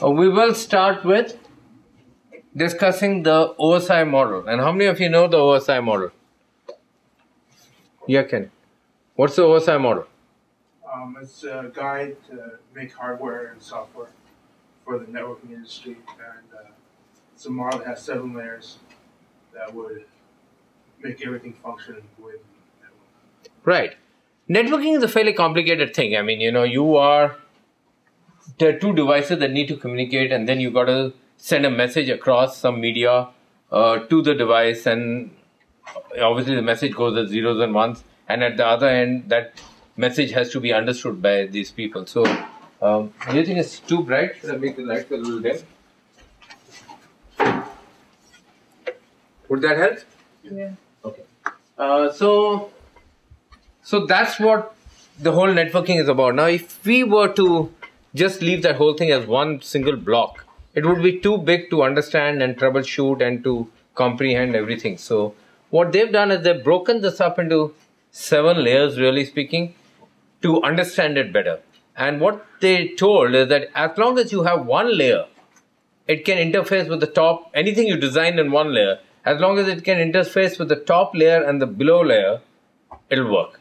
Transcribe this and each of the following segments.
We will start with discussing the OSI model. And how many of you know the OSI model? Yeah, Ken. What's the OSI model? It's a guide to make hardware and software for the networking industry, and it's a model that has 7 layers that would make everything function with networking. Right. Networking is a fairly complicated thing. I mean, there are 2 devices that need to communicate, and then you got to send a message across some media to the device, and obviously the message goes as zeros and ones, and at the other end that message has to be understood by these people. So do you think it's too bright? Should I make the light a little dim? Would that help? Yeah. Okay. So that's what the whole networking is about. Now, if we were to just leave that whole thing as one single block, it would be too big to understand and troubleshoot and to comprehend everything. So what they've done is they've broken this up into 7 layers, really speaking, to understand it better. And what they told is that as long as you have one layer, it can interface with the top, anything you design in one layer, as long as it can interface with the top layer and the below layer, it'll work.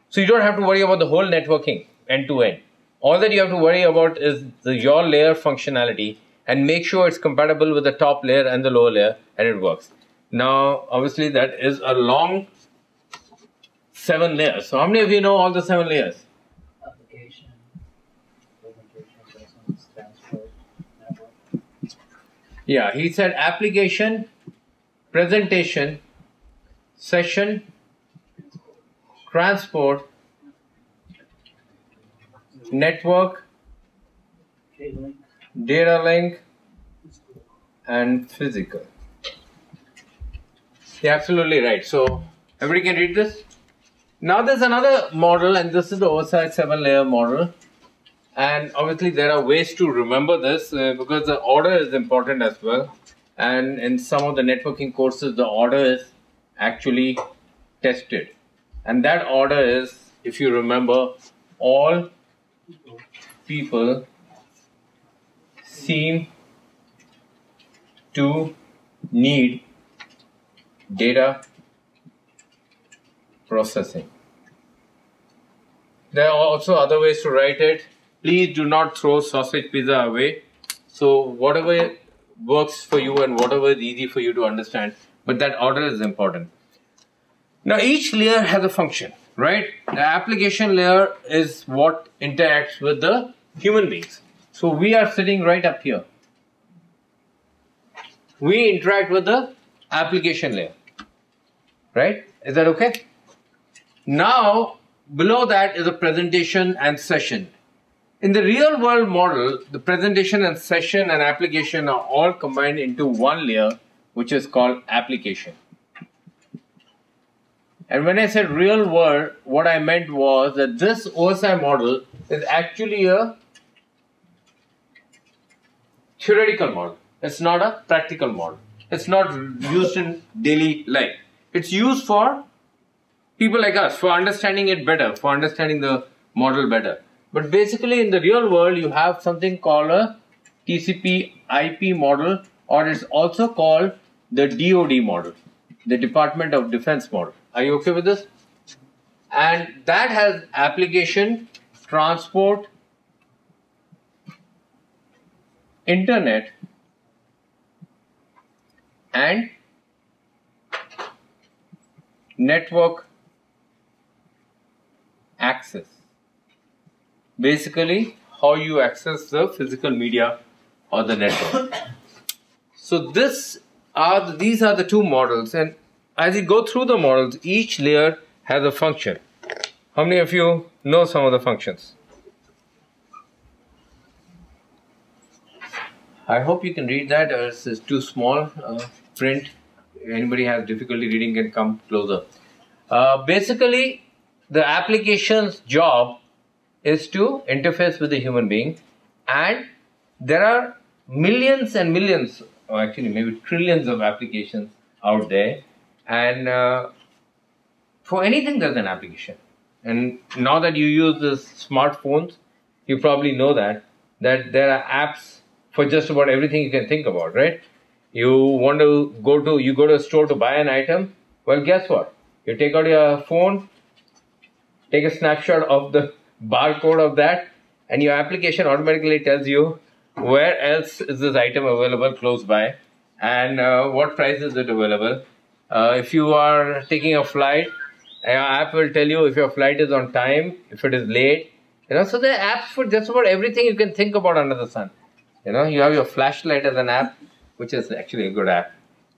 So you don't have to worry about the whole networking end to end. All that you have to worry about is your layer functionality and make sure it's compatible with the top layer and the lower layer, and it works. Now, obviously, that is a long 7 layers. So how many of you know all the 7 layers? Application, presentation, systems, transport, network. Yeah, he said application, presentation, session, transport, network, data link, and physical. Yeah, absolutely right. So everybody can read this? Now there's another model, and this is the OSI 7-layer model. And obviously there are ways to remember this because the order is important as well. And in some of the networking courses, the order is actually tested. And that order is, if you remember, all people seem to need data processing. There are also other ways to write it. Please do not throw sausage pizza away. So whatever works for you and whatever is easy for you to understand, but that order is important. Now each layer has a function, right? The application layer is what interacts with the human beings. So we are sitting right up here. We interact with the application layer, right? Is that okay? Now, below that is a presentation and session. In the real world model, the presentation and session and application are all combined into one layer, which is called application. And when I said real world, what I meant was that this OSI model is actually a theoretical model. It's not a practical model. It's not used in daily life. It's used for people like us, for understanding it better, for understanding the model better. But basically in the real world, you have something called a TCP IP model, or it's also called the DoD model, the Department of Defense model. Are you okay with this? And that has application, transport, internet, and network access. Basically, how you access the physical media or the network. So these are the 2 models, and as you go through the models, each layer has a function. How many of you know some of the functions? I hope you can read that, or it's too small print. Anybody has difficulty reading can come closer. Basically, the application's job is to interface with the human being, and there are millions and millions, or actually maybe trillions of applications out there, and for anything there's an application. And now that you use the smartphones, you probably know that there are apps for just about everything you can think about, right? You want to go to a store to buy an item. Well, guess what? You take out your phone, take a snapshot of the barcode of that, and your application automatically tells you where else is this item available close by, and what price is it available. If you are taking a flight, your app will tell you if your flight is on time, if it is late. So there are apps for just about everything you can think about under the sun. You have your flashlight as an app, which is actually a good app.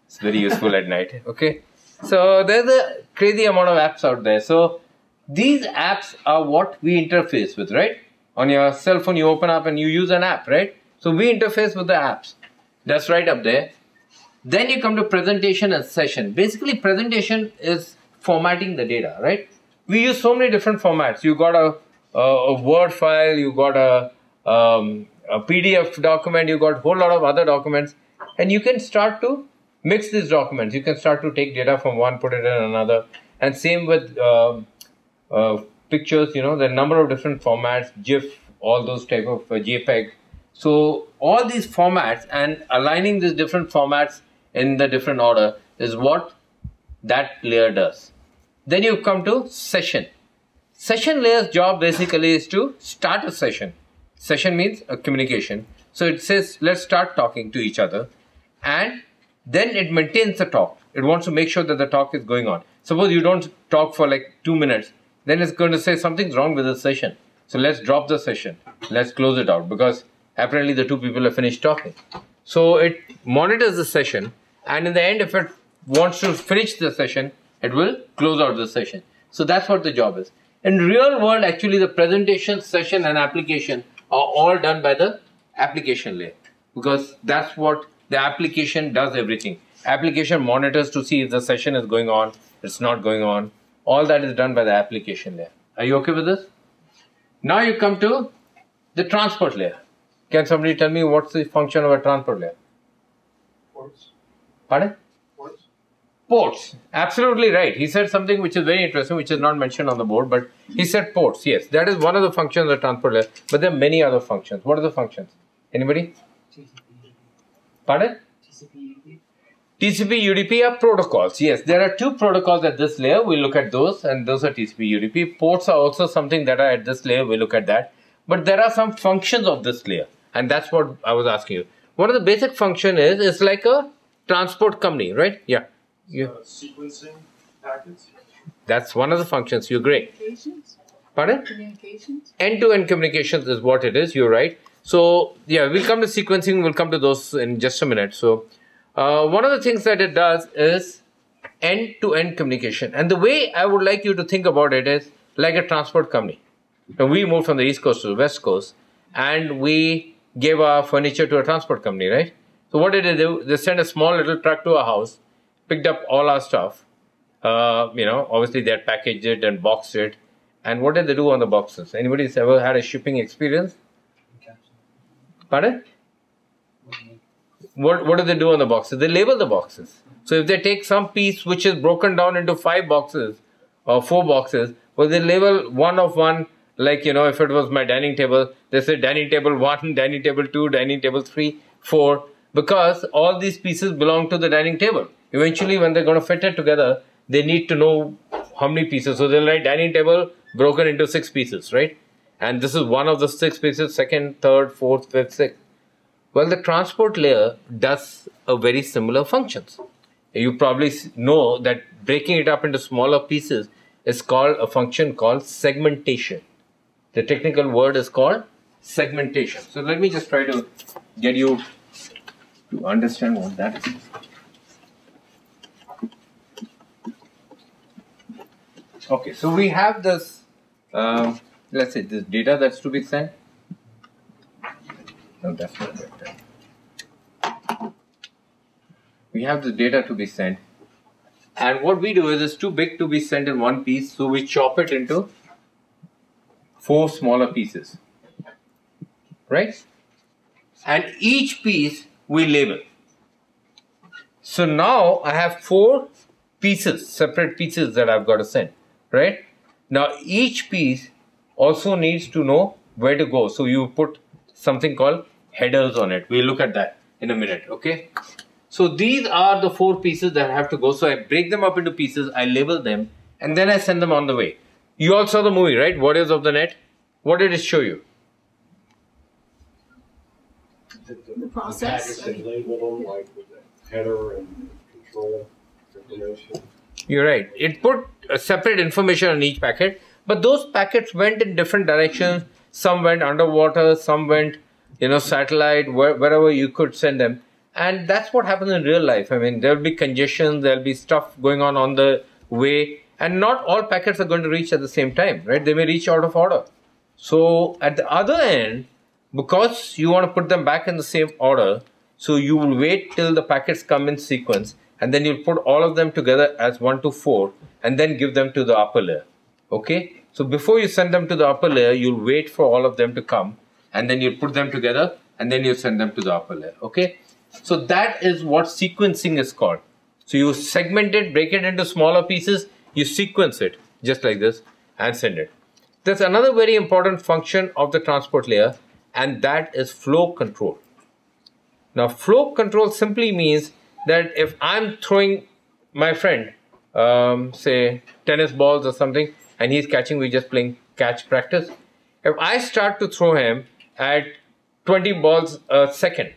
It's very useful at night. Okay, so there's a crazy amount of apps out there. So these apps are what we interface with, right? On your cell phone, you open up and you use an app, right? So we interface with the apps. That's right up there. Then you come to presentation and session. Basically, presentation is formatting the data, right? We use so many different formats. You got a Word file, you got a PDF document, you got a whole lot of other documents, and you can start to mix these documents. You can start to take data from one, put it in another, and same with pictures. There are a number of different formats, GIF, all those type of JPEG. So all these formats and aligning these different formats in the different order is what that layer does. Then you come to session. Session layer's job basically is to start a session. Session means a communication. So it says, let's start talking to each other. And then it maintains the talk. It wants to make sure that the talk is going on. Suppose you don't talk for like 2 minutes. Then it's going to say something's wrong with the session. So let's drop the session. Let's close it out because apparently the two people have finished talking. So it monitors the session. And in the end, if it wants to finish the session, it will close out the session. So that's what the job is. In real world, actually, the presentation, session, and application are all done by the application layer, because that's what the application does. Everything. Application monitors to see if the session is going on, it's not going on. All that is done by the application layer. Are you okay with this? Now you come to the transport layer. Can somebody tell me what's the function of a transport layer? Ports. Pardon? Ports. Ports. Absolutely right. He said something which is very interesting, which is not mentioned on the board, but he said ports. Yes, that is one of the functions of the transport layer. But there are many other functions. What are the functions? Anybody? Pardon? TCP UDP are protocols. Yes, there are two protocols at this layer. We look at those, and those are TCP UDP. Ports are also something that are at this layer. We look at that. But there are some functions of this layer, and that's what I was asking you. One of the basic function is, it's like a transport company, right? Yeah. Sequencing packets. That's one of the functions. You're great. Communications? Pardon? Communications? End-to-end communications is what it is. You're right. So, yeah, we'll come to sequencing. We'll come to those in just a minute. So, one of the things that it does is end-to-end communication. And the way I would like you to think about it is like a transport company. Now, we moved from the East Coast to the West Coast, and we gave our furniture to a transport company, right? So what did they do? They sent a small little truck to our house, picked up all our stuff. Obviously they had packaged it and boxed it. And what did they do on the boxes? Anybody's ever had a shipping experience? Pardon? What do they do on the boxes? They label the boxes. So if they take some piece which is broken down into 5 boxes or 4 boxes, well, they label one of one. Like, if it was my dining table, they say dining table 1, dining table 2, dining table 3, 4, because all these pieces belong to the dining table. Eventually, when they're going to fit it together, they need to know how many pieces. So they'll write dining table broken into 6 pieces, right? And this is one of the 6 pieces, second, third, fourth, fifth, sixth. Well, the transport layer does a very similar functions. You probably know that breaking it up into smaller pieces is called a function called segmentation. The technical word is called segmentation. So let me just try to get you to understand what that is. Okay, so we have this, let's say this data that's to be sent. No, that's not right. We have this data to be sent. And what we do is it's too big to be sent in one piece, so we chop it into 4 smaller pieces, right? And each piece we label. So now I have 4 pieces, separate pieces that I've got to send, right? Now each piece also needs to know where to go. So you put something called headers on it. We'll look at that in a minute, okay? So these are the 4 pieces that have to go. So I break them up into pieces, I label them, and then I send them on the way. You all saw the movie, right? Warriors of the Net. What did it show you? The process. The packets, they label them like with the header and control information. You're right. It put a separate information on each packet, but those packets went in different directions. Some went underwater, some went, satellite, wherever you could send them. And that's what happens in real life. I mean, there'll be congestion, there'll be stuff going on the way, and not all packets are going to reach at the same time, right? They may reach out of order. So at the other end, because you want to put them back in the same order, so you will wait till the packets come in sequence, and then you'll put all of them together as 1 to 4, and then give them to the upper layer, okay? So before you send them to the upper layer, you'll wait for all of them to come, and then you'll put them together, and then you'll send them to the upper layer, okay? So that is what sequencing is called. So you segment it, break it into smaller pieces, you sequence it, just like this, and send it. There's another very important function of the transport layer, and that is flow control. Now, flow control simply means that if I'm throwing my friend, say, tennis balls or something, and he's catching, we're just playing catch practice. If I start to throw him at 20 balls a second,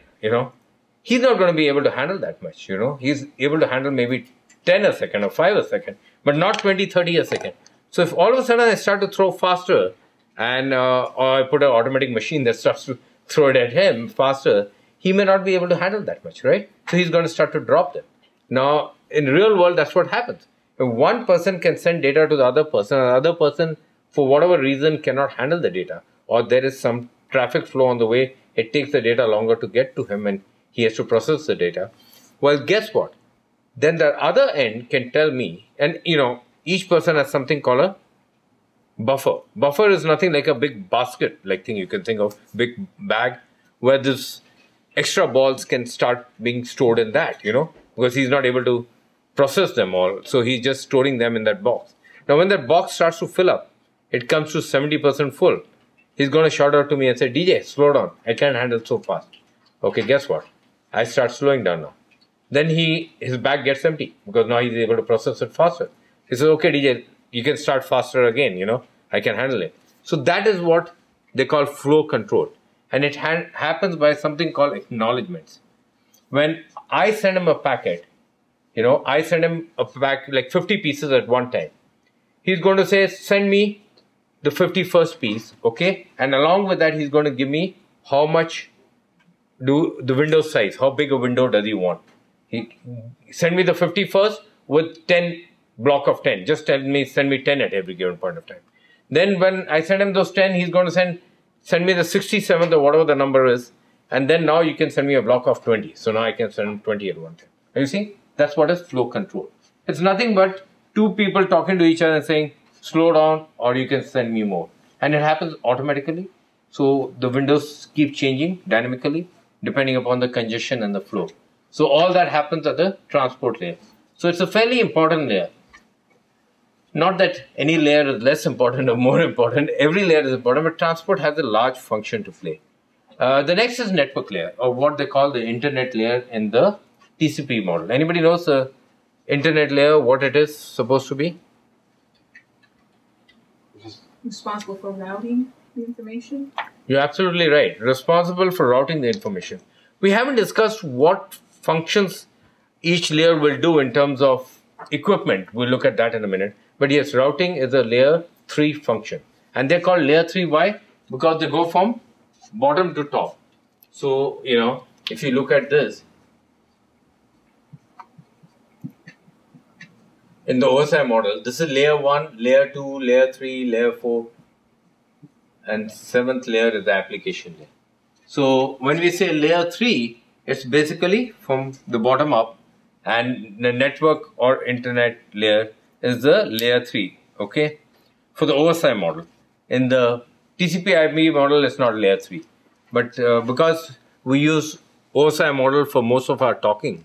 he's not going to be able to handle that much, He's able to handle maybe 10 a second or 5 a second, but not 20, 30 a second. So if all of a sudden I start to throw faster, and or I put an automatic machine that starts to throw it at him faster, he may not be able to handle that much, right? So he's going to start to drop them. Now, in real world, that's what happens. If one person can send data to the other person, and the other person, for whatever reason, cannot handle the data, or there is some traffic flow on the way, it takes the data longer to get to him, and he has to process the data. Well, guess what? Then the other end can tell me, and each person has something called a buffer. Buffer is nothing like a big basket like thing you can think of, big bag, where this extra balls can start being stored in that, because he's not able to process them all. So he's just storing them in that box. Now, when that box starts to fill up, it comes to 70% full. He's going to shout out to me and say, DJ, slow down. I can't handle so fast. Okay, guess what? I start slowing down now. Then his bag gets empty because now he's able to process it faster. He says, okay, DJ, you can start faster again, I can handle it. So that is what they call flow control. And it happens by something called acknowledgements. When I send him a packet, I send him a pack like 50 pieces at one time. He's going to say, send me the 51st piece, okay? And along with that, he's going to give me how much the window size, how big a window does he want. He send me the 51st with 10 block of 10. Just send me 10 at every given point of time. Then when I send him those 10, he's going to send me the 67th or whatever the number is. And then now you can send me a block of 20. So now I can send him 20 at one time. Are you seeing? That's what is flow control. It's nothing but two people talking to each other and saying, slow down, or you can send me more. And it happens automatically. So the windows keep changing dynamically depending upon the congestion and the flow. So all that happens at the transport layer. So it's a fairly important layer. Not that any layer is less important or more important. Every layer is important, but transport has a large function to play. The next is network layer, or what they call the internet layer in the TCP model. Anybody knows the internet layer, what it is supposed to be? Responsible for routing the information. You're absolutely right. Responsible for routing the information. We haven't discussed what functions each layer will do in terms of equipment. We'll look at that in a minute. But yes, routing is a layer 3 function. And they're called layer 3. Why? Because they go from bottom to top. So, if you look at this, in the OSI model, this is layer 1, layer 2, layer 3, layer 4, and 7th layer is the application layer. So when we say layer 3, it's basically from the bottom up, and the network or internet layer is the layer 3, okay, for the OSI model. In the TCP/IP model, it's not layer 3. But because we use OSI model for most of our talking,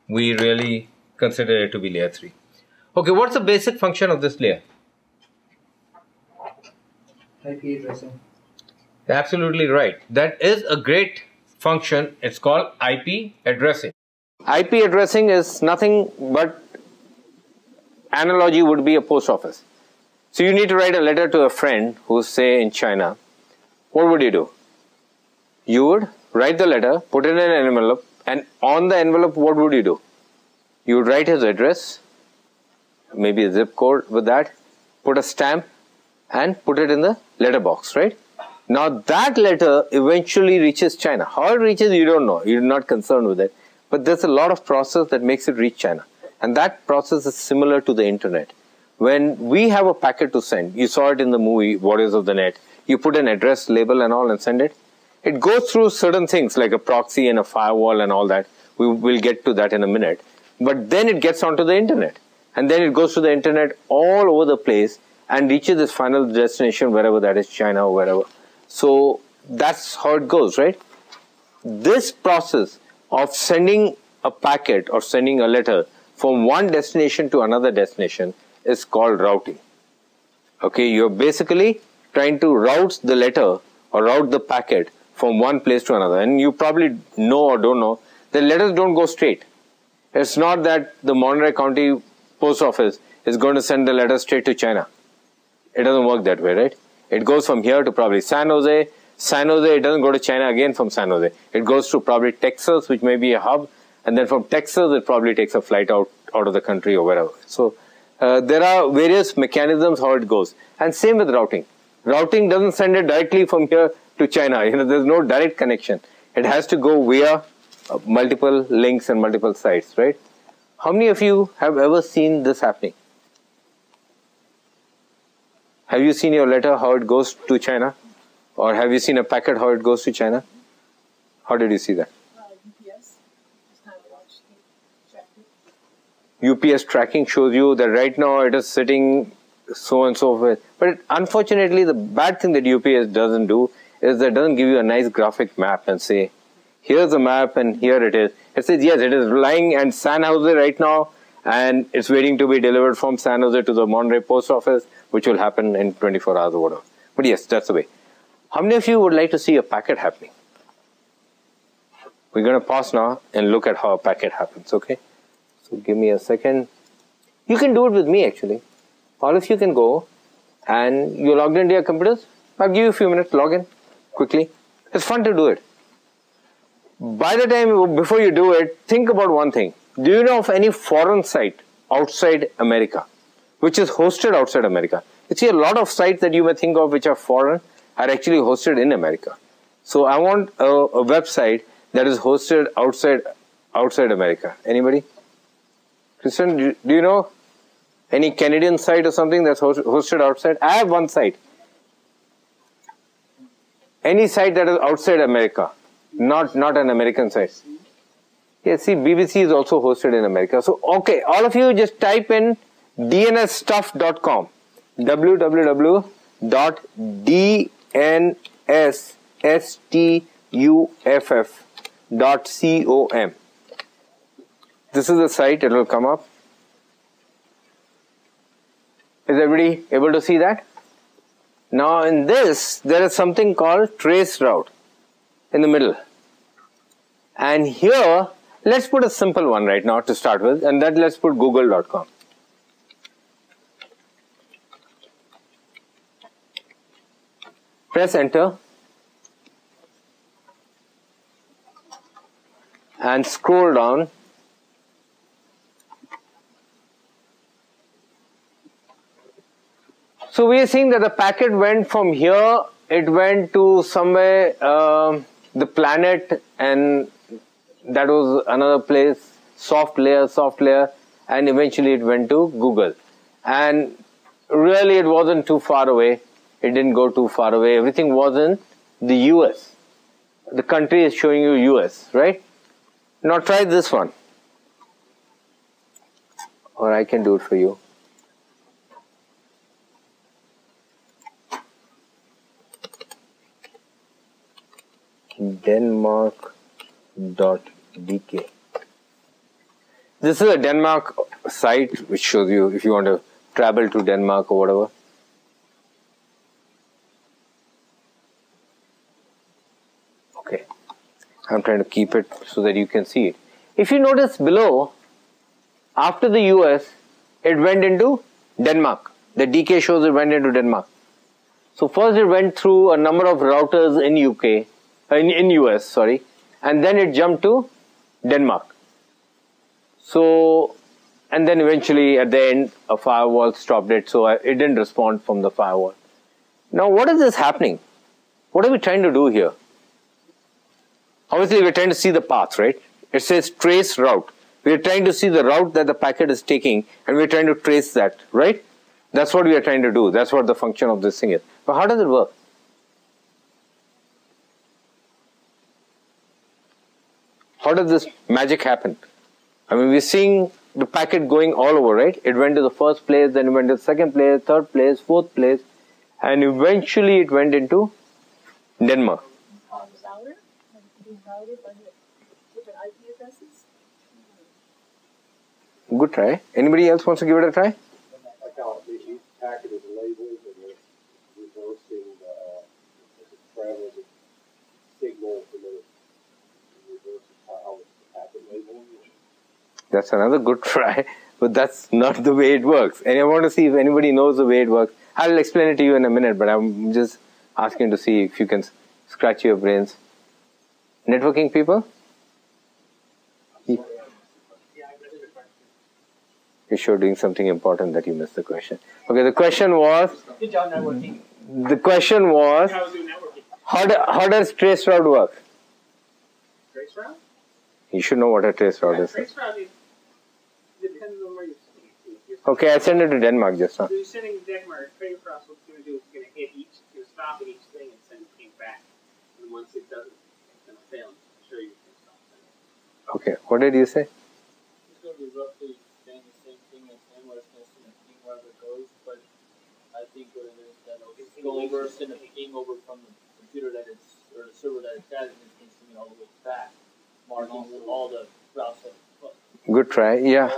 we really consider it to be layer 3. Okay, what's the basic function of this layer? IP addressing. Absolutely right. That is a great function. It's called IP addressing. IP addressing is nothing but analogy would be a post office. So you need to write a letter to a friend who's say in China. What would you do? You would write the letter, put it in an envelope, and on the envelope what would you do? You would write his address, maybe a zip code with that, put a stamp and put it in the letter box, right? Now that letter eventually reaches China. How it reaches, you don't know. You're not concerned with it. But there's a lot of process that makes it reach China. And that process is similar to the internet. When we have a packet to send, you saw it in the movie Warriors of the Net, you put an address label and all and send it. It goes through certain things like a proxy and a firewall and all that. We will get to that in a minute. But then it gets onto the internet. And then it goes to the internet all over the place and reaches its final destination, wherever that is, China or wherever. So that's how it goes, right? This process of sending a packet or sending a letter from one destination to another destination is called routing. Okay, you're basically trying to route the letter or route the packet from one place to another. And you probably know or don't know that letters don't go straight. It's not that the Monterey County Post Office is going to send the letter straight to China. It doesn't work that way, right? It goes from here to probably San Jose. San Jose, it doesn't go to China again from San Jose. It goes to probably Texas, which may be a hub. And then from Texas, it probably takes a flight out of the country or wherever. So there are various mechanisms how it goes. And same with routing. Routing doesn't send it directly from here to China. You know, there's no direct connection. It has to go via multiple links and multiple sites, right? How many of you have ever seen this happening? Have you seen your letter, how it goes to China? Or have you seen a packet, how it goes to China? How did you see that? UPS. Just kind of watched it, checked it. UPS tracking shows you that right now it is sitting so and so forth. But unfortunately, the bad thing that UPS doesn't do is that it doesn't give you a nice graphic map and say, here's the map and here it is. It says, yes, it is lying in San Jose right now and it's waiting to be delivered from San Jose to the Monterey Post Office, which will happen in 24 hours or whatever. But yes, that's the way. How many of you would like to see a packet happening? We're going to pause now and look at how a packet happens, okay? So give me a second. You can do it with me actually. All of you can go and you logged into your computers. I'll give you a few minutes, log in quickly. It's fun to do it. By the time, before you do it, think about one thing. Do you know of any foreign site outside America, which is hosted outside America? You see, a lot of sites that you may think of which are foreign are actually hosted in America. So I want a website that is hosted outside America. Anybody? Christian, do you know any Canadian site or something that's hosted outside? I have one site. Any site that is outside America, not an American site. Yeah, see, BBC is also hosted in America. So, okay, all of you just type in dnsstuff.com. www.dnsstuff.com. This is the site, it will come up. Is everybody able to see that? Now in this, there is something called trace route in the middle. And here, let's put a simple one right now to start with, and that let's put google.com. Press enter and scroll down. So we are seeing that the packet went from here, it went to somewhere, the planet, and that was another place, soft layer, and eventually it went to Google. And really it wasn't too far away. It didn't go too far away. Everything was in the US. The country is showing you US, right? Now try this one. Or I can do it for you. Denmark.dk. This is a Denmark site which shows you if you want to travel to Denmark or whatever. Okay. I'm trying to keep it so that you can see it. If you notice below, after the US, it went into Denmark. The DK shows it went into Denmark. So first it went through a number of routers in UK, in US, sorry, and then it jumped to Denmark. So, and then eventually at the end, a firewall stopped it, so it didn't respond from the firewall. Now, what is this happening? What are we trying to do here? Obviously, we're trying to see the path, right? It says trace route. We're trying to see the route that the packet is taking, and we're trying to trace that, right? That's what we are trying to do. That's what the function of this thing is. But how does it work? How does this magic happen? I mean, we're seeing the packet going all over, right? It went to the first place, then it went to the second place, third place, fourth place, and eventually it went into Denmark. On the router, and being routed by the different IP addresses. Good try. Anybody else wants to give it a try? Like how each packet is labeled and it's reversing the travel signal and then it reverses how it's packet labeling. That's another good try, but that's not the way it works. And I want to see if anybody knows the way it works. I'll explain it to you in a minute, but I'm just asking to see if you can scratch your brains. Networking people? You're sure doing something important that you missed the question. Okay, the question was... Good job networking. The question was, I was doing networking. how does traceroute work? Traceroute? You should know what a traceroute is. Traceroute is depends on where you're sending it to. Okay, I sent it to Denmark just now. So you're sending to Denmark, traceroute, what's going to do is it's going to hit each, it's going to stop at each thing and send the thing back. And once it doesn't, it's going to fail. I'm sure you can stop sending. Okay, what did you say? It's going to be roughly saying the same thing as him, where it's going to send a ping wherever it goes, but I think what it is that it'll go over, send a ping over from the computer that it's, or the server that it's at, and it's going to send it all the way back, marking all the routes that it's put. Good try, yeah.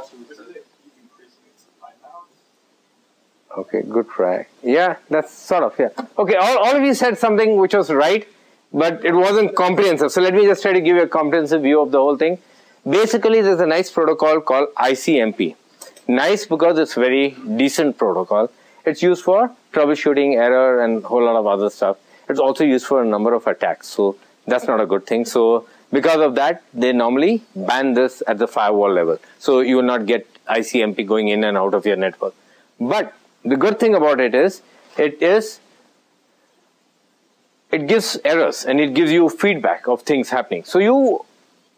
Okay, good try. Yeah, that's sort of, yeah. Okay, all of you said something which was right, but it wasn't comprehensive. So let me just try to give you a comprehensive view of the whole thing. Basically, there's a nice protocol called ICMP. Nice because it's very decent protocol. It's used for troubleshooting, error, and a whole lot of other stuff. It's also used for a number of attacks. So that's not a good thing. So because of that, they normally ban this at the firewall level. So you will not get ICMP going in and out of your network. But the good thing about it is, it gives errors and it gives you feedback of things happening. So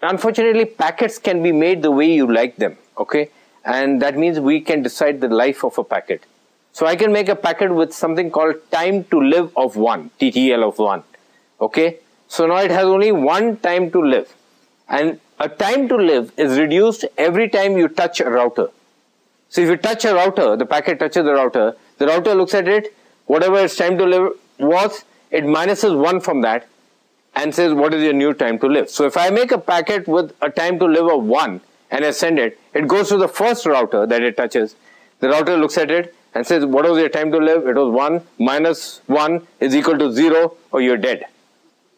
unfortunately, packets can be made the way you like them, okay? And that means we can decide the life of a packet. So I can make a packet with something called time to live of 1, TTL of 1, okay? So now it has only one time to live. And a time to live is reduced every time you touch a router. So if you touch a router, the packet touches the router looks at it, whatever its time to live was, it minuses 1 from that and says, what is your new time to live? So if I make a packet with a time to live of 1 and I send it, it goes to the first router that it touches. The router looks at it and says, what was your time to live? It was 1 minus 1 is equal to 0, or you're dead.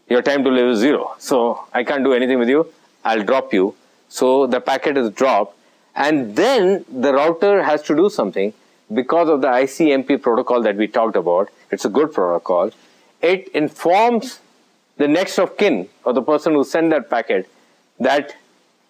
Your time to live is 0. So I can't do anything with you. I'll drop you. So the packet is dropped. And then the router has to do something because of the ICMP protocol that we talked about. It's a good protocol. It informs the next of kin, or the person who sent that packet, that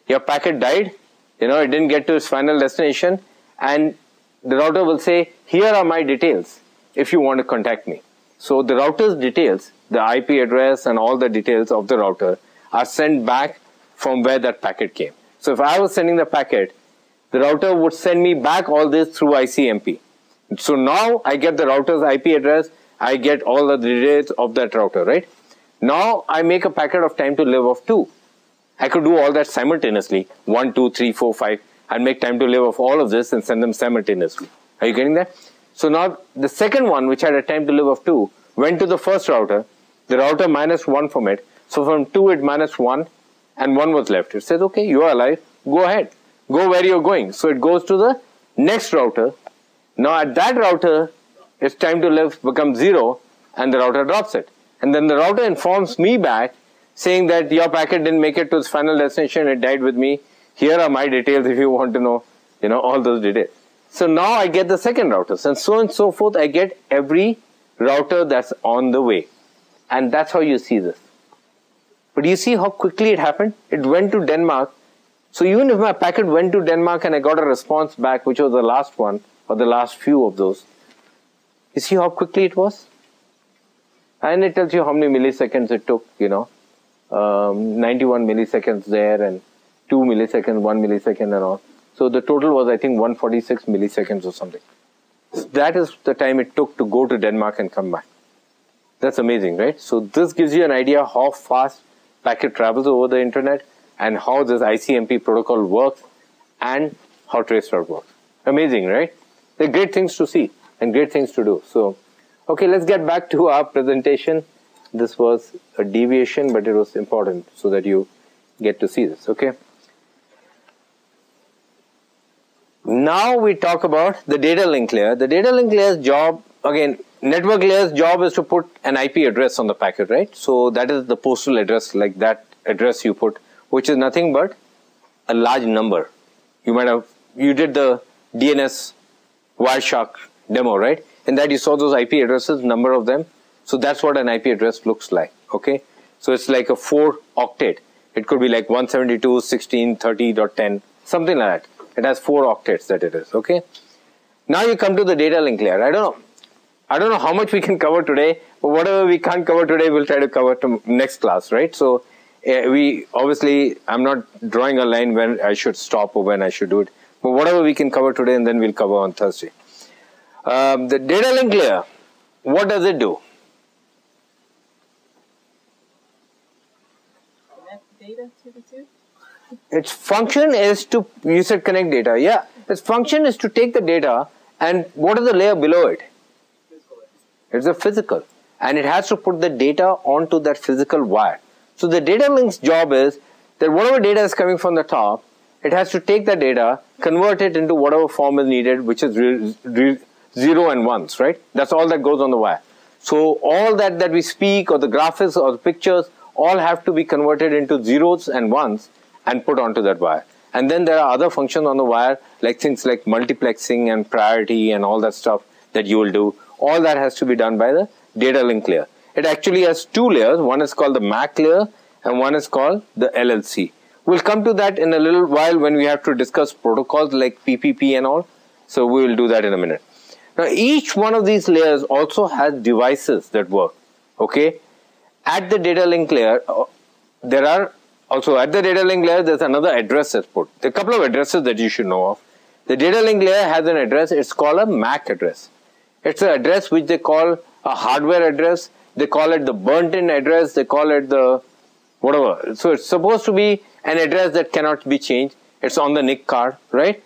your packet died, it didn't get to its final destination, and the router will say, here are my details if you want to contact me. So the router's details, the IP address and all the details of the router, are sent back from where that packet came. So if I was sending the packet, the router would send me back all this through ICMP. So now I get the router's IP address, I get all the details of that router, right? Now I make a packet of time to live of 2. I could do all that simultaneously. 1, 2, 3, 4, 5. I'd make time to live of all of this and send them simultaneously. Are you getting that? So now the second one, which had a time to live of 2, went to the first router. The router minus 1 from it. So from 2 it minus 1 and 1 was left. It says, okay, you are alive. Go ahead. Go where you're going. So it goes to the next router. Now at that router, its time to live becomes 0 and the router drops it. And then the router informs me back saying that your packet didn't make it to its final destination, it died with me. Here are my details if you want to know, all those details. So now I get the second routers, and so forth. I get every router that's on the way. And that's how you see this. But you see how quickly it happened? It went to Denmark. So even if my packet went to Denmark and I got a response back, which was the last one, or the last few of those, you see how quickly it was? And it tells you how many milliseconds it took, 91 milliseconds there, and 2 milliseconds, 1 millisecond and all. So the total was, I think, 146 milliseconds or something. So that is the time it took to go to Denmark and come back. That's amazing, right? So this gives you an idea how fast packet travels over the internet and how this ICMP protocol works and how traceroute works. Amazing, right? They're great things to see and great things to do. So, okay, let's get back to our presentation. This was a deviation, but it was important so that you get to see this, okay? Now we talk about the data link layer. The data link layer's job, again, network layer's job is to put an IP address on the packet, right? So that is the postal address, like that address you put, which is nothing but a large number. You did the DNS Wireshark demo, right? In that you saw those IP addresses, number of them. So that's what an IP address looks like, okay? So it's like a 4 octet. It could be like 172.16.30.10, something like that. It has 4 octets that it is, okay? Now you come to the data link layer. I don't know how much we can cover today, but whatever we can't cover today, we'll try to cover to next class, right? So I'm not drawing a line when I should stop or when I should do it, but whatever we can cover today, and then we'll cover on Thursday. The data link layer, what does it do? Connect data to the two? Its function is to, you said connect data, yeah. Its function is to take the data, and what is the layer below it? It's a physical, and it has to put the data onto that physical wire. So the data link's job is that whatever data is coming from the top, it has to take the data, convert it into whatever form is needed, which is 0 and 1s, right? That's all that goes on the wire. So all that we speak, or the graphics or the pictures, all have to be converted into 0s and 1s and put onto that wire. And then there are other functions on the wire, like things like multiplexing and priority and all that stuff that you will do. All that has to be done by the data link layer. It actually has 2 layers. One is called the MAC layer and one is called the LLC. We'll come to that in a little while when we have to discuss protocols like PPP and all. So we will do that in a minute. Now each one of these layers also has devices that work, okay? At the data link layer, there's another address that's put. There are a couple of addresses that you should know of. The data link layer has an address, it's called a MAC address. It's an address which they call a hardware address, they call it the burnt-in address, they call it the whatever. So it's supposed to be an address that cannot be changed. It's on the NIC card, right?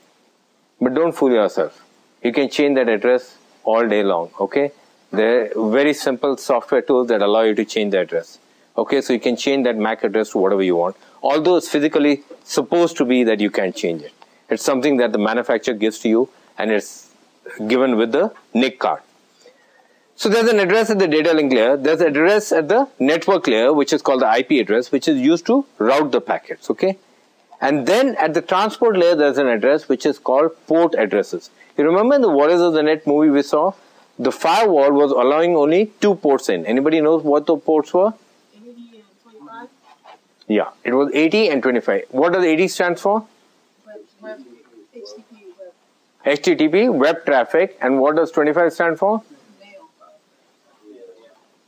But don't fool yourself. You can change that address all day long, okay? There are very simple software tools that allow you to change the address. Okay, so you can change that MAC address to whatever you want. Although it's physically supposed to be that you can't change it. It's something that the manufacturer gives to you, and it's given with the NIC card. So there's an address at the data link layer. There's an address at the network layer, which is called the IP address, which is used to route the packets, okay? And then at the transport layer, there's an address which is called port addresses. You remember in the Warriors of the Net movie we saw? The firewall was allowing only 2 ports in. Anybody knows what the ports were? 80 and 25? Yeah, it was 80 and 25. What does 80 stand for? Web, HTTP web. HTTP, web traffic. And what does 25 stand for?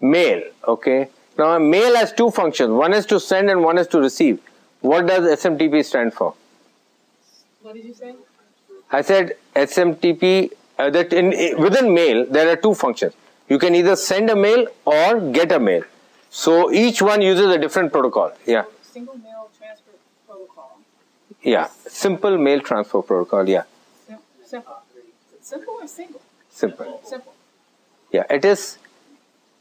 Mail, okay. Now, mail has 2 functions. One is to send and one is to receive. What does SMTP stand for? What did you say? I said SMTP, within mail, there are 2 functions. You can either send a mail or get a mail. So each one uses a different protocol. Yeah. Single mail transfer protocol. Yeah. Simple mail transfer protocol. Yeah. Simple. Simple or single? Simple. Simple. Yeah. It is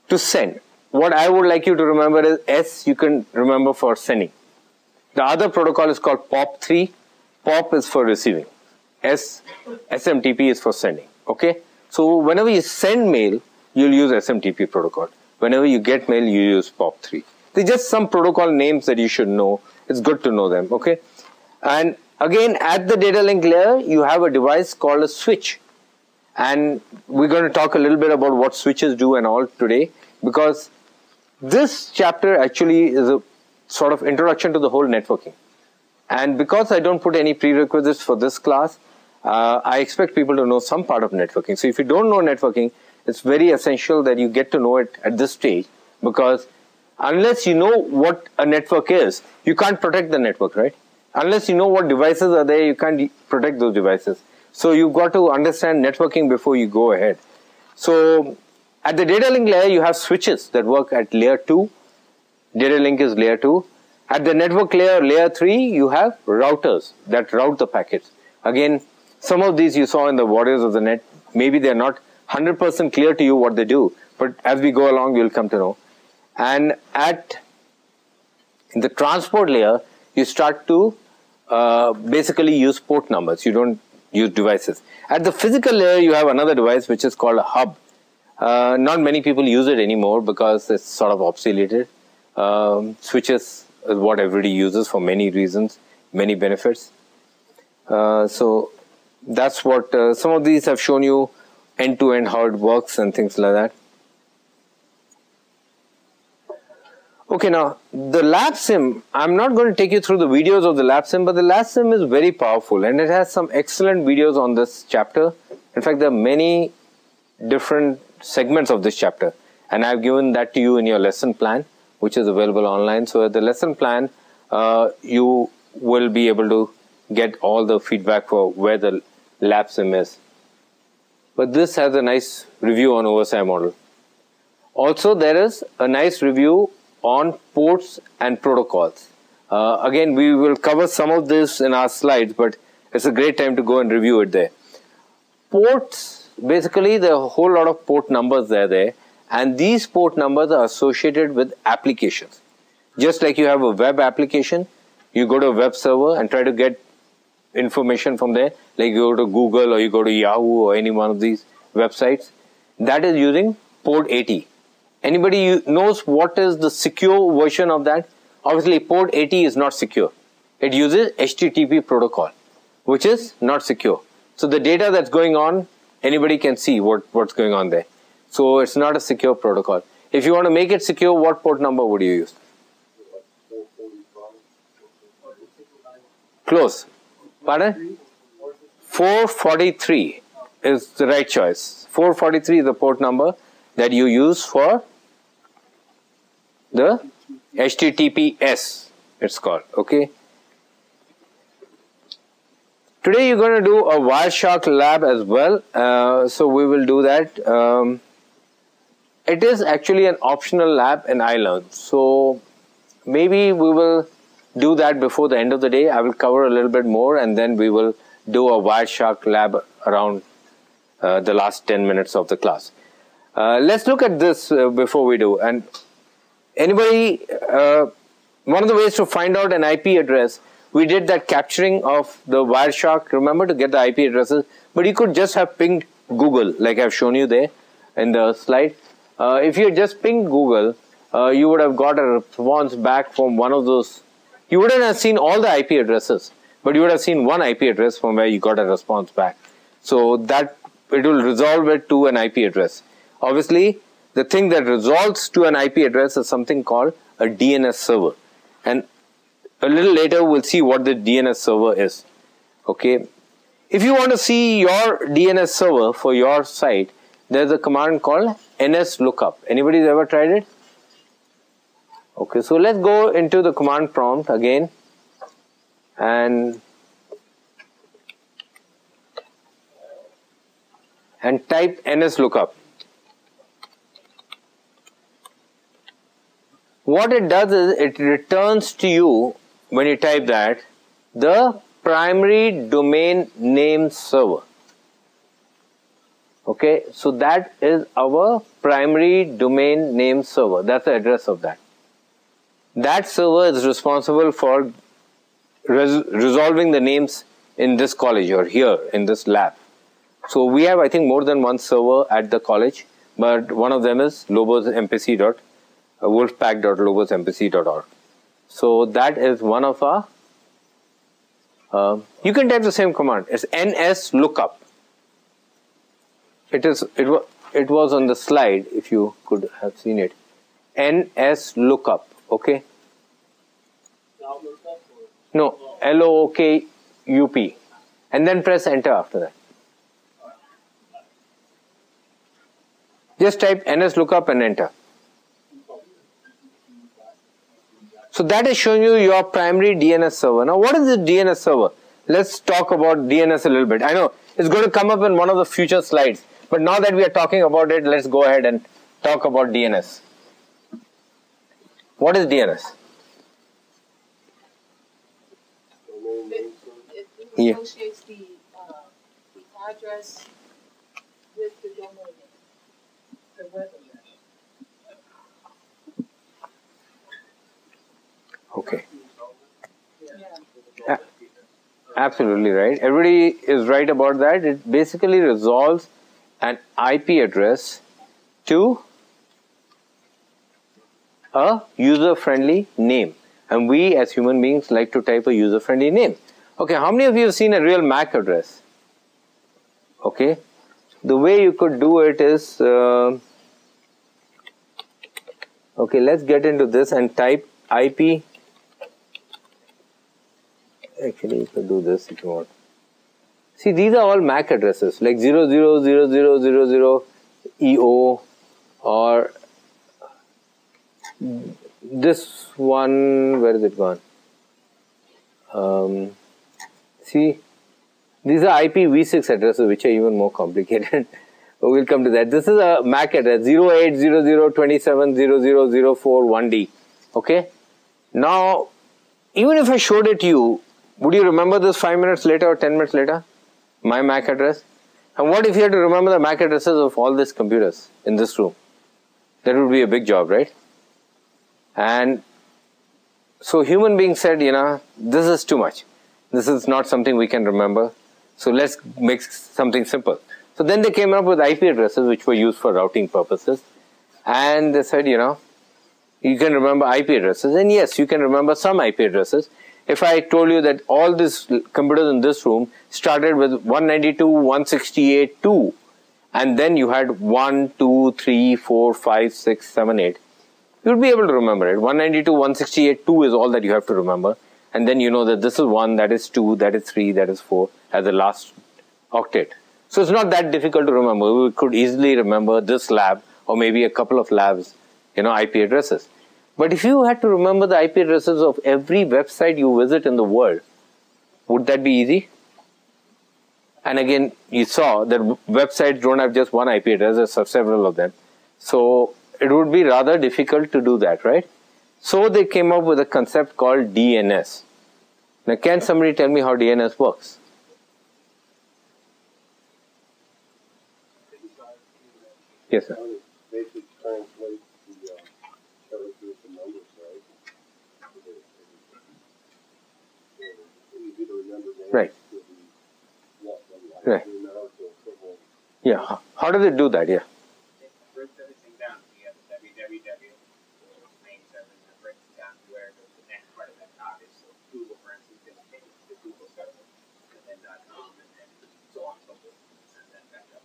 to send. What I would like you to remember is S you can remember for sending. The other protocol is called POP3. POP is for receiving. SMTP is for sending. Okay. So whenever you send mail, you'll use SMTP protocol. Whenever you get mail, you use POP3. They're just some protocol names that you should know. It's good to know them, okay? And again, at the data link layer, you have a device called a switch. And we're going to talk a little bit about what switches do and all today, because this chapter actually is a sort of introduction to the whole networking. And because I don't put any prerequisites for this class, I expect people to know some part of networking. So if you don't know networking, it's very essential that you get to know it at this stage, because unless you know what a network is, you can't protect the network, right? Unless you know what devices are there, you can't protect those devices. So you've got to understand networking before you go ahead. So at the data link layer, you have switches that work at layer 2. Data link is layer 2. At the network layer, layer 3, you have routers that route the packets. Again, some of these you saw in the Warriors of the Net. Maybe they're not 100% clear to you what they do, but as we go along, you'll come to know. And at the transport layer, you start to basically use port numbers. You don't use devices. At the physical layer, you have another device which is called a hub. Not many people use it anymore because it's sort of obsoleted. Switches is what everybody uses for many reasons, many benefits. So that's what some of these have shown you end-to-end how it works and things like that. Okay, now the lab sim, I'm not going to take you through the videos of the lab sim, but the lab sim is very powerful and it has some excellent videos on this chapter. In fact, there are many different segments of this chapter, and I've given that to you in your lesson plan, which is available online. So at the lesson plan, you will be able to get all the feedback for where the lab sim is. But this has a nice review on OSI model. Also, there is a nice review on ports and protocols. Again, we will cover some of this in our slides, but it's a great time to go and review it there. Ports, basically there are a whole lot of port numbers there, and these port numbers are associated with applications. Just like you have a web application, you go to a web server and try to get information from there, like you go to Google or you go to Yahoo or any one of these websites. That is using port 80. Anybody knows what is the secure version of that? Obviously, port 80 is not secure. It uses HTTP protocol, which is not secure. So the data that's going on, anybody can see what's going on there. So it's not a secure protocol. If you want to make it secure, what port number would you use? Close. Pardon? 443 is the right choice. 443 is the port number that you use for the HTTPS, it's called, okay? Today you're going to do a Wireshark lab as well, so we will do that. It is actually an optional lab in iLearn, so maybe we will do that before the end of the day. I will cover a little bit more and then we will do a Wireshark lab around the last 10 minutes of the class. Let's look at this before we do. And anybody, one of the ways to find out an IP address, we did that capturing of the Wireshark, remember, to get the IP addresses, but you could just have pinged Google, like I've shown you there in the slide. If you had just pinged Google, you would have got a response back from one of those. You wouldn't have seen all the IP addresses, but you would have seen one IP address from where you got a response back. So that it will resolve it to an IP address. Obviously, the thing that resolves to an IP address is something called a DNS server. And a little later, we'll see what the DNS server is. Okay. If you want to see your DNS server for your site, there's a command called nslookup. Anybody ever tried it? Okay, so let's go into the command prompt again and type nslookup. What it does is it returns to you, when you type that, the primary domain name server. Okay, so that is our primary domain name server. That's the address of that. That server is responsible for resolving the names in this college or here in this lab. So we have, I think, more than one server at the college, but one of them is lobosmpc.com. wolfpack.lobosembassy.org. So that is one of our. You can type the same command. It's ns lookup. It was on the slide if you could have seen it. ns lookup. Okay. No, LOOKUP, and then press enter after that. Just type ns lookup and enter. So that is showing you your primary DNS server. Now what is the DNS server? Let's talk about DNS a little bit. I know it's going to come up in one of the future slides, but now that we are talking about it, let's go ahead and talk about DNS. What is DNS? It associates the address with the domain name, the web address. Okay. Yeah. Absolutely right. Everybody is right about that. It basically resolves an IP address to a user-friendly name. And we as human beings like to type a user-friendly name. Okay, how many of you have seen a real MAC address? Okay. The way you could do it is, okay, let's get into this and type IP. Actually, you could do this if you want. See, these are all MAC addresses like 000000 EO or this one. Where is it gone? See, these are IPv6 addresses which are even more complicated. We'll come to that. This is a MAC address 0800270004 Okay. Now, even if I showed it to you, would you remember this 5 minutes later or 10 minutes later? My MAC address? And what if you had to remember the MAC addresses of all these computers in this room? That would be a big job, right? And so human beings said, this is too much. This is not something we can remember. So let's make something simple. So then they came up with IP addresses which were used for routing purposes. And they said, you can remember IP addresses. And yes, you can remember some IP addresses. If I told you that all these computers in this room started with 192.168.2 and then you had 1, 2, 3, 4, 5, 6, 7, 8, you would be able to remember it. 192.168.2 is all that you have to remember. And then you know that this is 1, that is 2, that is 3, that is 4 as the last octet. So it's not that difficult to remember. We could easily remember this lab or maybe a couple of labs, IP addresses. But if you had to remember the IP addresses of every website you visit in the world, would that be easy? And again, you saw that websites don't have just one IP address, there's several of them. So it would be rather difficult to do that, right? So they came up with a concept called DNS. Now, can somebody tell me how DNS works? Yes, sir. Basically translates the characters and numbers, right? Easy to remember names. Right. Right. Yeah. How does it do that? Yeah. It breaks everything down. You have the www, main server, that breaks it down to where the next part of that talk is. So Google, for instance, is going to take it to the Google server, and then .com, and then so on and so forth, and send that back up.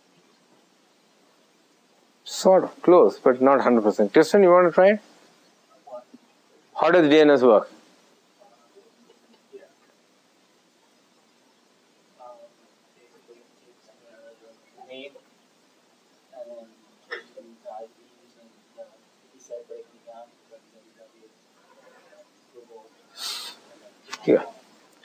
Sort of close, but not 100%. Tristan, you want to try it? How does DNS work? Basically, it takes the name and then changes them to IPs and he said breaking down www. Yeah.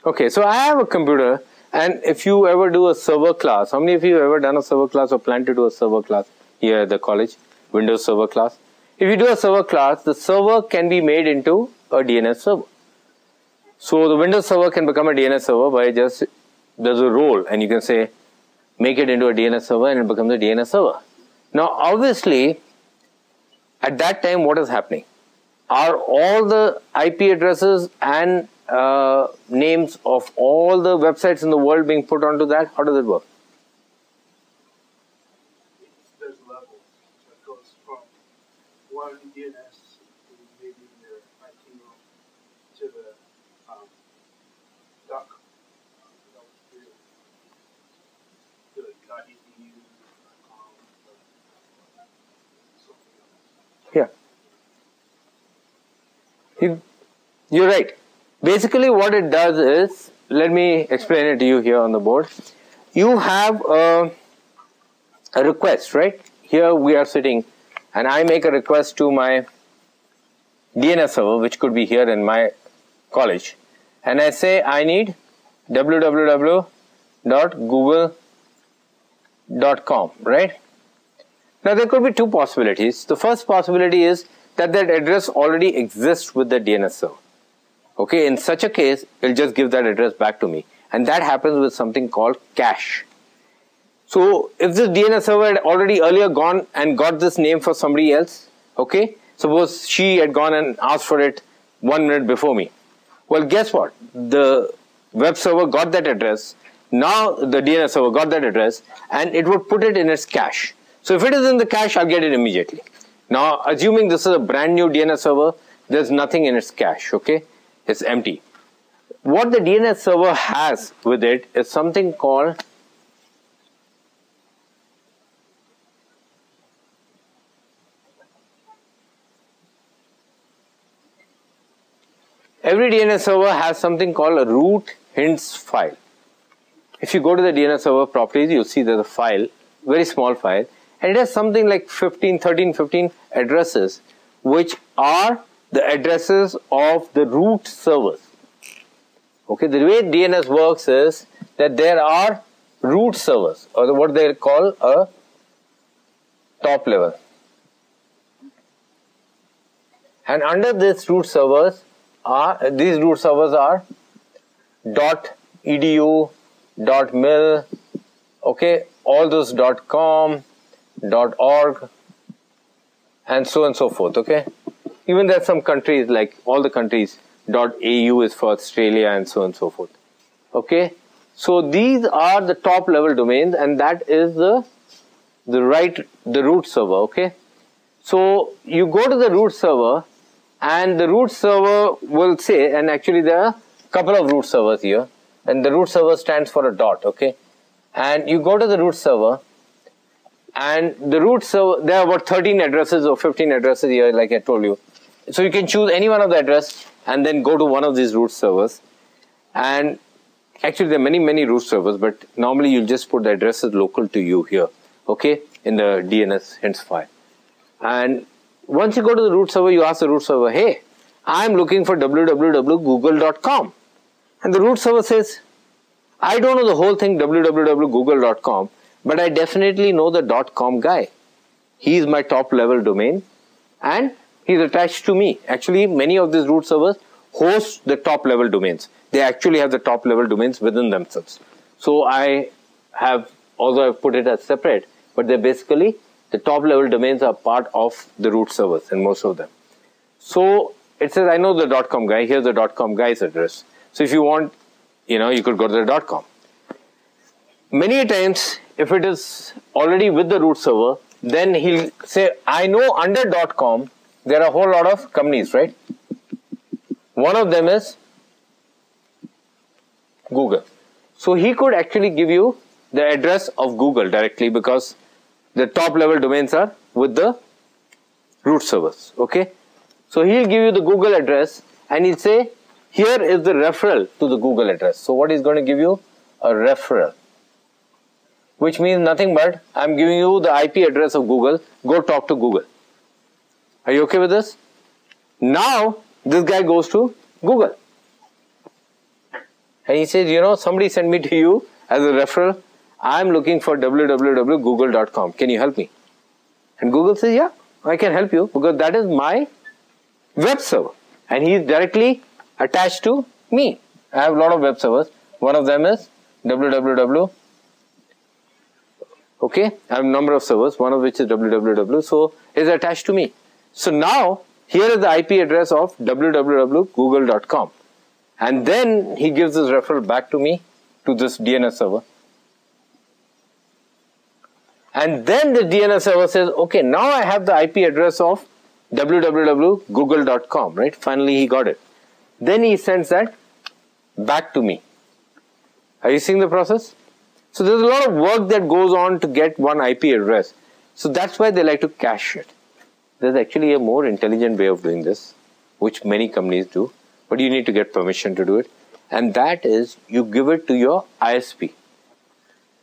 Okay, so I have a computer, and if you ever do a server class, how many of you have ever done a server class or plan to do a server class here at the college? Windows server class. If you do a server class, the server can be made into a DNS server. So the Windows server can become a DNS server by just, there's a role, and you can say, make it into a DNS server, and it becomes a DNS server. Now, obviously, at that time, what is happening? Are all the IP addresses and names of all the websites in the world being put onto that? How does it work? There's levels. So it goes from one DNS You're right. Basically what it does is, let me explain it to you here on the board. You have a request, right? Here we are sitting and I make a request to my DNS server, which could be here in my college, and I say I need www.google.com, right? Now there could be two possibilities. The first possibility is that address already exists with the DNS server. Okay, in such a case, it'll just give that address back to me, and that happens with something called cache. So if this DNS server had already earlier gone and got this name for somebody else, okay, suppose she had gone and asked for it 1 minute before me. Well, guess what? The web server got that address. Now the DNS server got that address and it would put it in its cache. So if it is in the cache, I'll get it immediately. Now, assuming this is a brand new DNS server, there's nothing in its cache, okay? It's empty. What the DNS server has with it is something called every DNS server has something called a root hints file. If you go to the DNS server properties, you'll see there's a file, very small file, and it has something like 15 addresses, which are the addresses of the root servers. Okay, the way DNS works is that there are root servers, or what they call a top level. And under this root servers are, these root servers are .edu, .mil, okay, all those .com, .org, and so on and so forth, okay. Even there are some countries, like all the countries, .au is for Australia and so on and so forth, okay. So these are the top level domains, and that is the root server, okay. So you go to the root server, and the root server will say, and actually there are a couple of root servers here, and the root server stands for a dot, okay. And you go to the root server, and the root server, there are about 13 addresses or 15 addresses here, like I told you. So you can choose any one of the address and then go to one of these root servers. And actually there are many root servers, but normally you'll just put the addresses local to you here, okay, in the DNS hints file. And once you go to the root server, you ask the root server, hey, I'm looking for www.google.com. And the root server says, I don't know the whole thing www.google.com, but I definitely know the .com guy. He's my top level domain and he's attached to me. Actually, many of these root servers host the top level domains. They actually have the top level domains within themselves. So I have, although I've put it as separate, but they're basically the top level domains are part of the root servers, and most of them. So it says, I know the .com guy, here's the .com guy's address. So if you want, you could go to the .com. Many times, if it is already with the root server, then he'll say, I know under .com, there are a whole lot of companies, right? One of them is Google. So he could actually give you the address of Google directly, because the top level domains are with the root servers, okay? So he'll give you the Google address and he'll say, here is the referral to the Google address. So what he's going to give you? A referral, which means nothing but I'm giving you the IP address of Google, go talk to Google. Are you okay with this? Now this guy goes to Google and he says, somebody sent me to you as a referral. I'm looking for www.google.com. Can you help me? And Google says, yeah, I can help you, because that is my web server and he is directly attached to me. I have a lot of web servers. One of them is www. Okay, I have a number of servers, one of which is www, so it is attached to me. So now here is the IP address of www.google.com, and then he gives this referral back to me to this DNS server. And then the DNS server says, okay, now I have the IP address of www.google.com, right? Finally he got it. Then he sends that back to me. Are you seeing the process? So there's a lot of work that goes on to get one IP address. So that's why they like to cache it. There's actually a more intelligent way of doing this. which many companies do, but you need to get permission to do it. And that is, you give it to your ISP.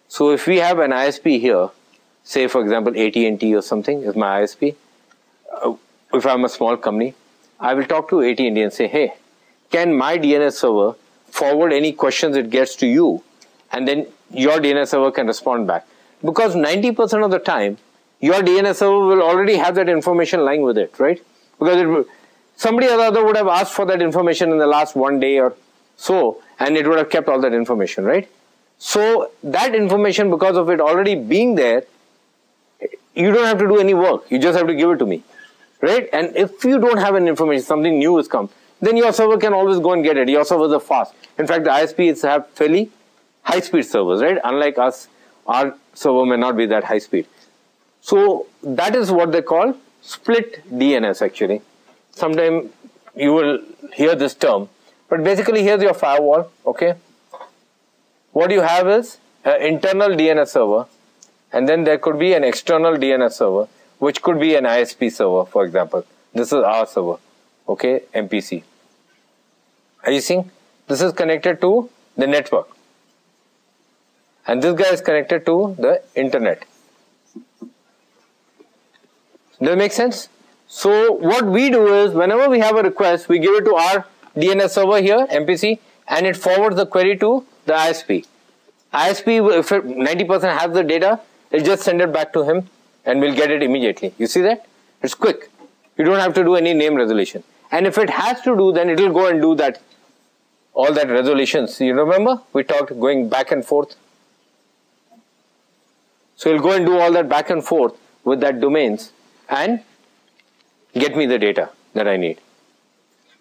So if we have an ISP here, say for example AT&T or something is my ISP, if I'm a small company, I will talk to AT&T and say, hey, can my DNS server forward any questions it gets to you, and then your DNS server can respond back. Because 90% of the time, your DNS server will already have that information lying with it, right? Because somebody or the other would have asked for that information in the last one day or so, and it would have kept all that information, right? So that information, because of it already being there, you don't have to do any work. You just have to give it to me, right? And if you don't have any information, something new has come, then your server can always go and get it. Your servers are fast. In fact, the ISPs have fairly high-speed servers, right? Unlike us, our server may not be that high speed. So that is what they call split DNS actually. Sometime you will hear this term, but basically here's your firewall, okay? What you have is an internal DNS server, and then there could be an external DNS server, which could be an ISP server, for example. This is our server, okay, MPC. Are you seeing? This is connected to the network. And this guy is connected to the internet. Does that make sense? So what we do is, whenever we have a request, we give it to our DNS server here, MPC, and it forwards the query to the ISP. ISP, if 90% has the data, it'll just send it back to him and we'll get it immediately. You see that? It's quick. You don't have to do any name resolution. And if it has to do, then it'll go and do that, all that resolutions. You remember? We talked going back and forth. So it'll go and do all that back and forth with that domains and get me the data that I need.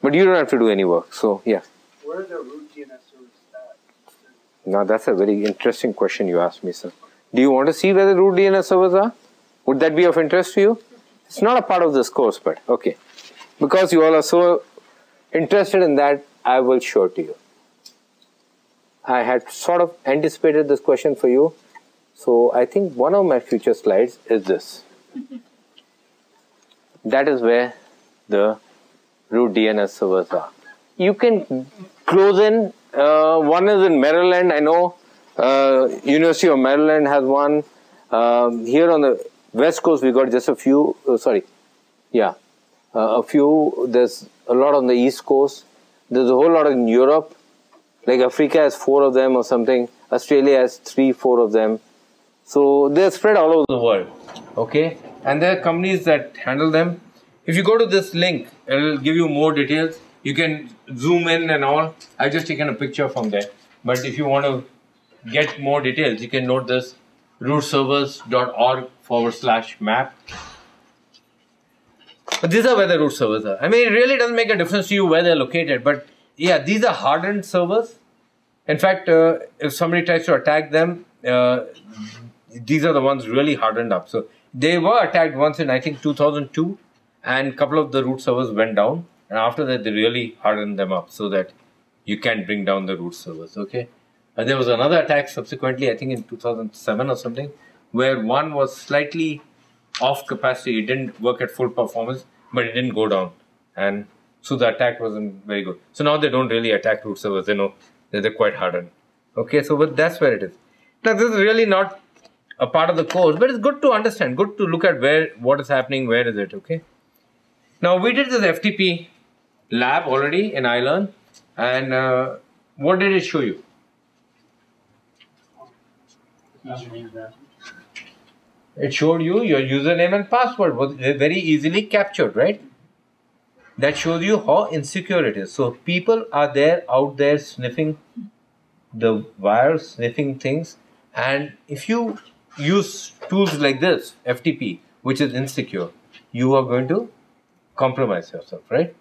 But you don't have to do any work. So yeah. Where are the root DNS servers at? Now that's a very interesting question you asked me, sir. Do you want to see where the root DNS servers are? Would that be of interest to you? It's not a part of this course, but okay. Because you all are so interested in that, I will show it to you. I had sort of anticipated this question for you. So I think one of my future slides is this. That is where the root DNS servers are. You can close in. One is in Maryland. I know University of Maryland has one. Here on the West Coast, we got just a few. A few. There's a lot on the East Coast. There's a whole lot in Europe. Like Africa has 4 of them or something. Australia has 3, 4 of them. So they're spread all over the world. Okay, and there are companies that handle them. If you go to this link, it'll give you more details. You can zoom in and all. I've just taken a picture from there. But if you want to get more details, you can note this: rootservers.org/map. But these are where the root servers are. I mean, it really doesn't make a difference to you where they're located. But yeah, these are hardened servers. In fact, if somebody tries to attack them, these are the ones really hardened up. So they were attacked once in, I think, 2002, and a couple of the root servers went down. And after that, they really hardened them up so that you can bring down the root servers. Okay. And there was another attack subsequently, I think in 2007 or something, where one was slightly off capacity. It didn't work at full performance, but it didn't go down. And so the attack wasn't very good. So now they don't really attack root servers. They know that they're quite hardened. Okay, so but that's where it is. Now this is really not a part of the course, but it's good to understand, good to look at what is happening, where is it, okay? Now we did this FTP lab already in iLearn, and what did it show you? It showed you your username and password was very easily captured, right? That shows you how insecure it is. So people are out there sniffing the wires, sniffing things, and if you use tools like this, FTP, which is insecure, you are going to compromise yourself, right?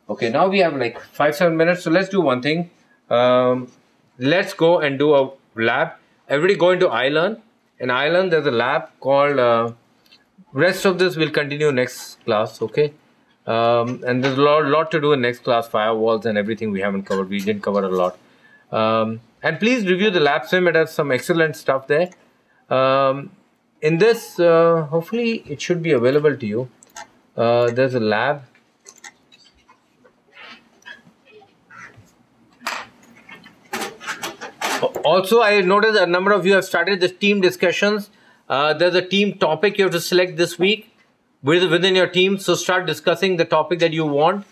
Okay, now we have like 5-7 minutes, so let's do one thing. Let's go and do a lab. Everybody go into iLearn. In iLearn, there's a lab called, rest of this will continue next class, okay? And there's a lot to do in next class, firewalls and everything we haven't covered. We didn't cover a lot. And please review the lab sim. It has some excellent stuff there. In this, hopefully it should be available to you. There's a lab. Also, I noticed a number of you have started the team discussions. There's a team topic you have to select this week within your team. So start discussing the topic that you want.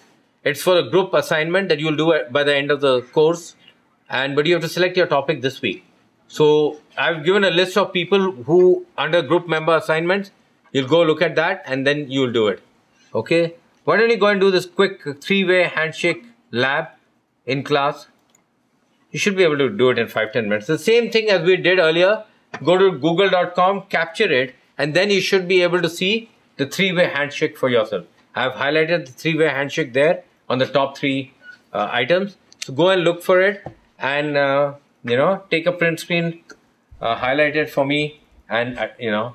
It's for a group assignment that you'll do by the end of the course. But you have to select your topic this week. So I've given a list of people who under group member assignments. You'll go look at that and then you'll do it. Okay. Why don't you go and do this quick 3-way handshake lab in class? You should be able to do it in 5-10 minutes. The same thing as we did earlier. Go to google.com, capture it, and then you should be able to see the 3-way handshake for yourself. I've highlighted the 3-way handshake there on the top 3 items. So go and look for it and take a print screen, highlight it for me, and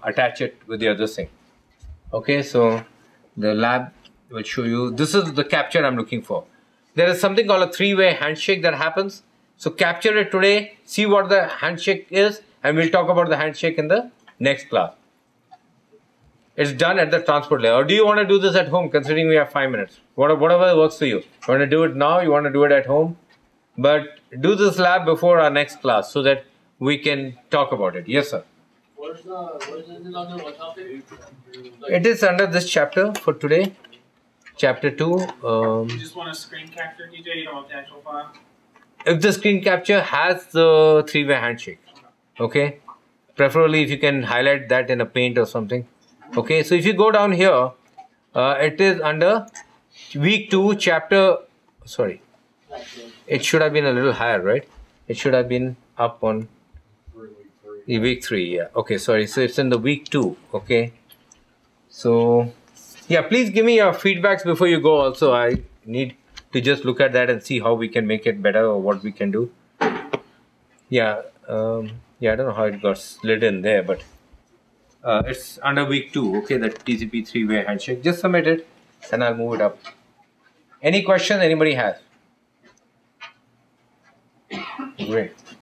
attach it with the other thing. Okay, so the lab will show you. This is the capture I'm looking for. There is something called a 3-way handshake that happens. So capture it today, see what the handshake is, and we'll talk about the handshake in the next class. It's done at the transport layer. Or do you want to do this at home, considering we have 5 minutes? Whatever works for you. You want to do it now, you want to do it at home. But do this lab before our next class so that we can talk about it. Yes, sir. What is it under what topic? It is under this chapter for today. Chapter 2. You just want a screen capture, DJ? You don't want the actual file? If the screen capture has the 3-way handshake. Okay. Preferably if you can highlight that in a paint or something. Okay. So if you go down here, it is under week 2 chapter. Sorry. It should have been a little higher, right? It should have been up on week 3. Yeah. Okay. Sorry. So it's in the week 2. Okay. So yeah, please give me your feedbacks before you go. Also, I need to just look at that and see how we can make it better or what we can do. Yeah. I don't know how it got slid in there, but it's under week 2. Okay, the TCP 3-way handshake. Just submit it and I'll move it up. Any questions anybody has? Great.